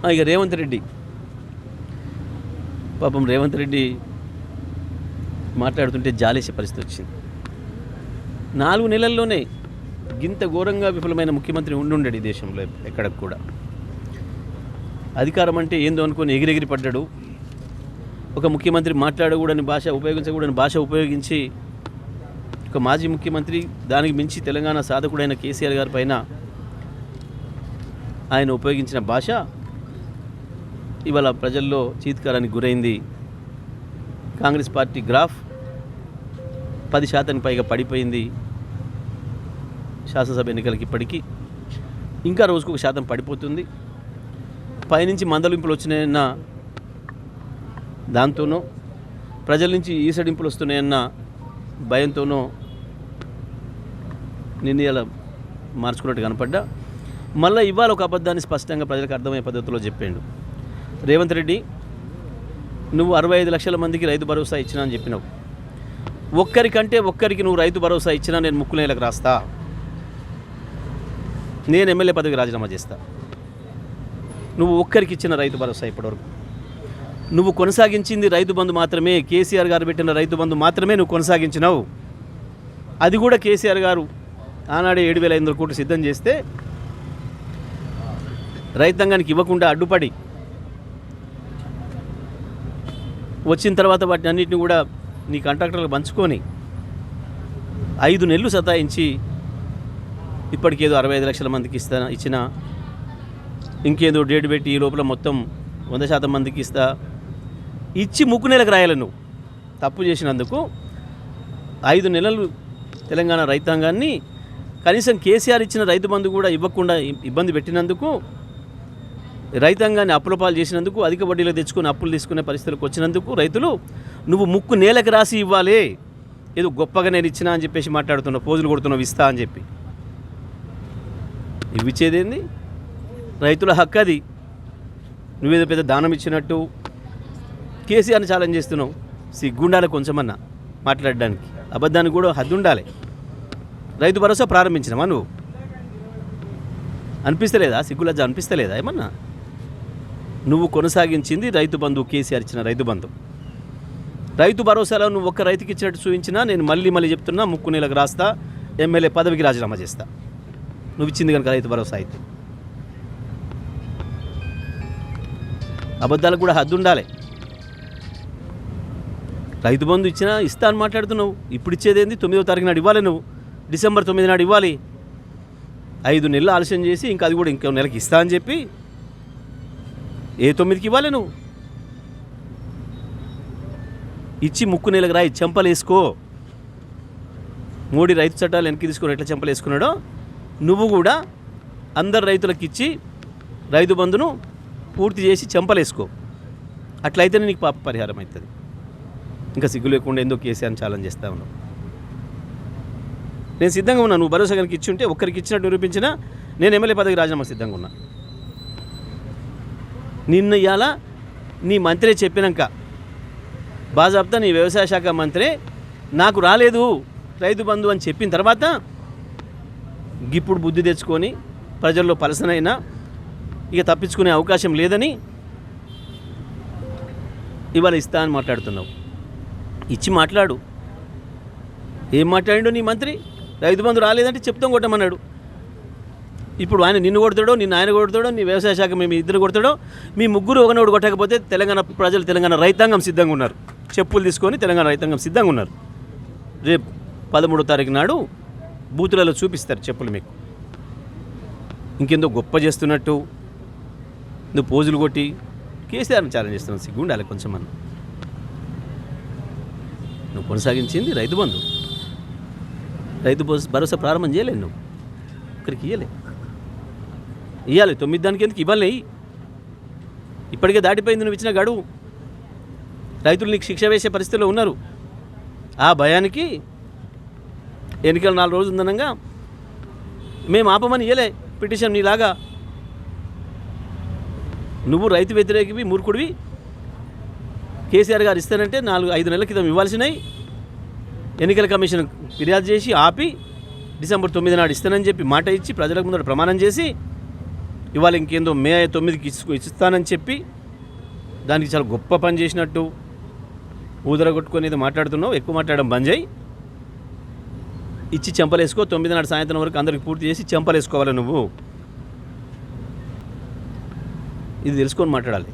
ఇక రేవంత్ రెడ్డి పాపం రేవంత్ రెడ్డి మాట్లాడుతుంటే జాలేసే పరిస్థితి వచ్చింది. 4 నెలల్లోనే గింత ఘోరంగా విఫలమైన ముఖ్యమంత్రి ఉండుండడు ఈ దేశంలో ఎక్కడికి కూడా. అధికారం అంటే ఏందో అనుకొని ఎగిరెగిరి పడ్డాడు. ఒక ముఖ్యమంత్రి మాట్లాడకూడని భాష, ఉపయోగించకూడని భాష ఉపయోగించి ఒక మాజీ ముఖ్యమంత్రి, దానికి మించి తెలంగాణ సాధకుడైన కేసీఆర్ గారి పైన ఆయన ఉపయోగించిన భాష ఇవాళ ప్రజల్లో చీత్కారానికి గురైంది. కాంగ్రెస్ పార్టీ గ్రాఫ్ 10% పైగా పడిపోయింది. శాసనసభ ఎన్నికలకి ఇప్పటికీ ఇంకా రోజుకు 1% పడిపోతుంది. పైనుంచి మందలింపులు వచ్చినాయన్న దాంతోనో, ప్రజల నుంచి ఈసడింపులు వస్తున్నాయన్న భయంతోనో నిర్ణయాలు మార్చుకున్నట్టు కనపడ్డా. మళ్ళీ ఇవాళ ఒక అబద్ధాన్ని స్పష్టంగా ప్రజలకు అర్థమయ్యే పద్ధతిలో చెప్పాడు రేవంత్ రెడ్డి. నువ్వు 65 లక్షల మందికి రైతు భరోసా ఇచ్చినా అని చెప్పినావు. ఒక్కరికి నువ్వు రైతు భరోసా ఇచ్చినా నేను ముక్కునేలకు రాస్తా, నేను ఎమ్మెల్యే పదవికి రాజీనామా చేస్తా. నువ్వు ఒక్కరికి ఇచ్చిన రైతు భరోసా ఇప్పటివరకు నువ్వు కొనసాగించింది రైతు బంధు మాత్రమే. కేసీఆర్ గారు పెట్టిన రైతు బంధు మాత్రమే నువ్వు కొనసాగించినావు. అది కూడా కేసీఆర్ గారు ఆనాడే 7,500 కోట్లు సిద్ధం చేస్తే రైతాంగానికి ఇవ్వకుండా అడ్డుపడి వచ్చిన తర్వాత వాటిని అన్నింటినీ కూడా నీ కాంట్రాక్టర్లకు పంచుకొని 5 నెలలు సతాయించి ఇప్పటికేదో 65 లక్షల మందికి ఇచ్చిన, ఇంకేదో డేట్ పెట్టి ఈ లోపల మొత్తం 100% మందికి ఇచ్చి ముక్కు నెలకు రాయాలి. నువ్వు తప్పు చేసినందుకు 5 నెలలు తెలంగాణ రైతాంగాన్ని కనీసం కేసీఆర్ ఇచ్చిన రైతు బంధు కూడా ఇవ్వకుండా ఇబ్బంది పెట్టినందుకు, రైతాంగాన్ని అప్పుల పాలు చేసినందుకు, అధిక వడ్డీలో తెచ్చుకొని అప్పులు తీసుకునే పరిస్థితులకు వచ్చినందుకు రైతులు నువ్వు ముక్కు నేలకు రాసి ఇవ్వాలి. ఏదో గొప్పగా నేను ఇచ్చినా అని చెప్పేసి మాట్లాడుతున్నావు, పోజులు కొడుతున్నావు ఇస్తా అని చెప్పి. ఇవి ఇచ్చేదేంది? రైతుల హక్కు అది. నువ్వేదో పెద్ద దానం ఇచ్చినట్టు కేసీఆర్ని ఛాలెంజ్ చేస్తున్నావు. సిగ్గుండాలి కొంచెమన్నా మాట్లాడడానికి, అబద్ధానికి కూడా హద్దు ఉండాలి. రైతు భరోసా ప్రారంభించినవా నువ్వు? అనిపిస్తలేదా? సిగ్గులజ్జ అనిపిస్తలేదా ఏమన్నా? నువ్వు కొనసాగించింది రైతు బంధు, కేసీఆర్ ఇచ్చిన రైతు బంధు. రైతు భరోసాలో నువ్వు ఒక్క రైతుకి ఇచ్చినట్టు చూపించినా నేను మళ్ళీ చెప్తున్నా, ముక్కు నెలకు రాస్తా, ఎమ్మెల్యే పదవికి రాజీనామా చేస్తా. నువ్వు ఇచ్చింది కనుక రైతు భరోసా అయితే. అబద్ధాలకు కూడా హద్దు ఉండాలి. రైతు బంధు ఇస్తా అని మాట్లాడుతున్నావు. ఇప్పుడు ఇచ్చేదేంది? 9వ తారీఖు నాడు ఇవ్వాలి. నువ్వు డిసెంబర్ 9 నాడు ఇవ్వాలి. 5 నెలలు ఆలస్యం చేసి ఇంకా అది కూడా ఇంకో నెలకి ఇస్తా అని చెప్పి ఏ 9కి ఇవ్వాలి? నువ్వు ఇచ్చి ముక్కు నెలకు రాయి, చెంపలు వేసుకో. మోడీ రైతు చట్టాలు వెనక్కి తీసుకొని ఎట్లా చెంపలు వేసుకున్నాడో నువ్వు కూడా అందరు రైతులకు ఇచ్చి రైతు బంధును పూర్తి చేసి చెంపలు వేసుకో. అట్లయితేనే నీకు పాప పరిహారం అవుతుంది. ఇంకా సిగ్గు లేకుండా ఎందుకు కేసీఆర్ని ఛాలెంజ్ చేస్తా ఉన్నావు? నేను సిద్ధంగా ఉన్నా. నువ్వు భరోసా కనుక ఇచ్చి ఉంటే, ఒక్కరికి ఇచ్చినట్టు నిరూపించినా నేను ఎమ్మెల్యే పదవికి రాజీనామా సిద్ధంగా ఉన్నా. నిన్న ఇవాళ నీ మంత్రి చెప్పినాక బాజాబ్తా నీ వ్యవసాయ శాఖ మంత్రి నాకు రాలేదు రైతు బంధు అని చెప్పిన తర్వాత ఇప్పుడు బుద్ధి తెచ్చుకొని ప్రజల్లో పలసనైనా ఇక తప్పించుకునే అవకాశం లేదని ఇవాళ ఇస్తా అని మాట్లాడుతున్నావు. ఇచ్చి మాట్లాడు. ఏం మాట్లాడిండో నీ మంత్రి? రైతు బంధు రాలేదంటే చెప్తాం కొట్టమన్నాడు. ఇప్పుడు ఆయన నిన్ను కొడతాడో, నిన్ను ఆయన కొడతాడో, నీ వ్యవసాయ శాఖ మేము ఇద్దరు కొడతాడో, మీ ముగ్గురు ఒకనోడు కొట్టకపోతే తెలంగాణ ప్రజలు, తెలంగాణ రైతాంగం సిద్ధంగా ఉన్నారు. చెప్పులు తీసుకొని తెలంగాణ రైతాంగం సిద్ధంగా ఉన్నారు. రేపు 13వ తారీఖు నాడు బూతులలో చూపిస్తారు చెప్పులు మీకు. ఇంకెందో గొప్ప చేస్తున్నట్టు నువ్వు పోజులు కొట్టి కేసీఆర్ని ఛాలెంజ్ చేస్తున్నావు. సిగ్గుండాలి కొంచెం మనం. నువ్వు కొనసాగించింది రైతు బంధు. రైతు భరోసా ప్రారంభం చేయలేదు. నువ్వు ఒకరికి ఇవ్వాలి 9 దానికి ఎందుకు ఇవ్వాలి? ఇప్పటికే దాటిపోయింది నువ్వు ఇచ్చిన గడువు. రైతులు నీకు శిక్ష వేసే పరిస్థితిలో ఉన్నారు. ఆ భయానికి ఎన్నికలు 4 రోజులు ఉందనగా మేము ఆపమని ఇవ్వలే పిటిషన్. నీలాగా నువ్వు రైతు వ్యతిరేకివి, మూర్ఖుడివి. కేసీఆర్ గారు ఇస్తానంటే 4-5 నెలల క్రితం ఇవ్వాల్సినవి ఎన్నికల కమిషన్ ఫిర్యాదు చేసి ఆపి డిసెంబర్ 9 నాడు ఇస్తానని చెప్పి మాట ఇచ్చి ప్రజలకు ముందర ప్రమాణం చేసి ఇవాళ ఇంకేందో మే 9కి ఇస్తానని చెప్పి దానికి చాలా గొప్ప పని చేసినట్టు ఊదర కొట్టుకొని ఏదో మాట్లాడుతున్నావు. ఎక్కువ మాట్లాడడం బంద్ చేయి. ఇచ్చి చెంపలేసుకో. 9 నాడు సాయంత్రం వరకు అందరికి పూర్తి చేసి చెంపలేసుకోవాలి నువ్వు. ఇది తెలుసుకొని మాట్లాడాలి.